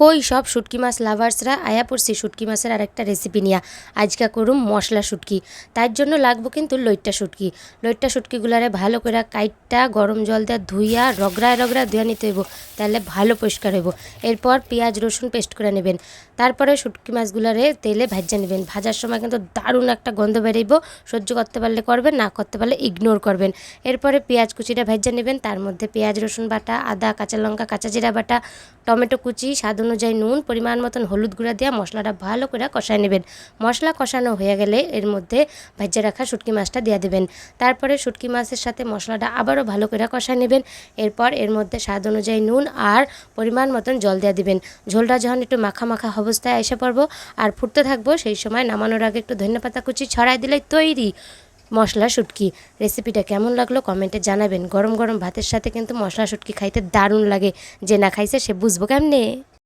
কই সব শুটকি মাছ লাভার্সরা আয়া পড়ছি শুটকি মাছের আরেকটা রেসিপি নিয়া। আজকে করুম মশলা শুটকি। তার জন্য লাগবো কিন্তু লইট্টা শুটকি। লইট্টা শুটকিগুলারে ভালো করে কাইটটা গরম জল দিয়ে ধুইয়া রগড়ায় রগড়ায় ধুয়া নিতে হইব, তাহলে ভালো পরিষ্কার হইব। এরপর পেঁয়াজ রসুন পেস্ট করে নেবেন। তারপরে শুটকি মাছগুলারে তেলে ভাজা নেবেন। ভাজার সময় কিন্তু দারুণ একটা গন্ধ বেরোইব। সহ্য করতে পারলে করবেন, না করতে পারলে ইগনোর করবেন। এরপরে পেঁয়াজ কুচিটা ভাজা নেবেন। তার মধ্যে পেঁয়াজ রসুন বাটা, আদা কাঁচা লঙ্কা কাঁচা জিরা বাটা, টমেটো কুচি, স্বাদ অনুযায়ী নুন, পরিমাণ মতন হলুদ গুঁড়া দিয়ে মশলাটা ভালো করে কষায় নেবেন। মশলা কষানো হয়ে গেলে এর মধ্যে ভাজা রাখা শুটকি মাছটা দিয়ে দেবেন। তারপরে শুটকি মাছের সাথে মশলাটা আবারও ভালো করে কষায় নেবেন। এরপর এর মধ্যে স্বাদ অনুযায়ী নুন আর পরিমাণ মতন জল দিয়ে দিবেন। ঝোলটা যখন একটু মাখা মাখা অবস্থায় এসে পড়বো আর ফুটতে থাকবো, সেই সময় নামানোর আগে একটু ধনেপাতা কুচি ছড়াই দিলেই তৈরি মশলা শুটকি। রেসিপিটা কেমন লাগলো কমেন্টে জানাবেন। গরম গরম ভাতের সাথে কিন্তু মশলা শুটকি খাইতে দারুণ লাগে, যে না খাইছে সে বুঝবো কেমনে।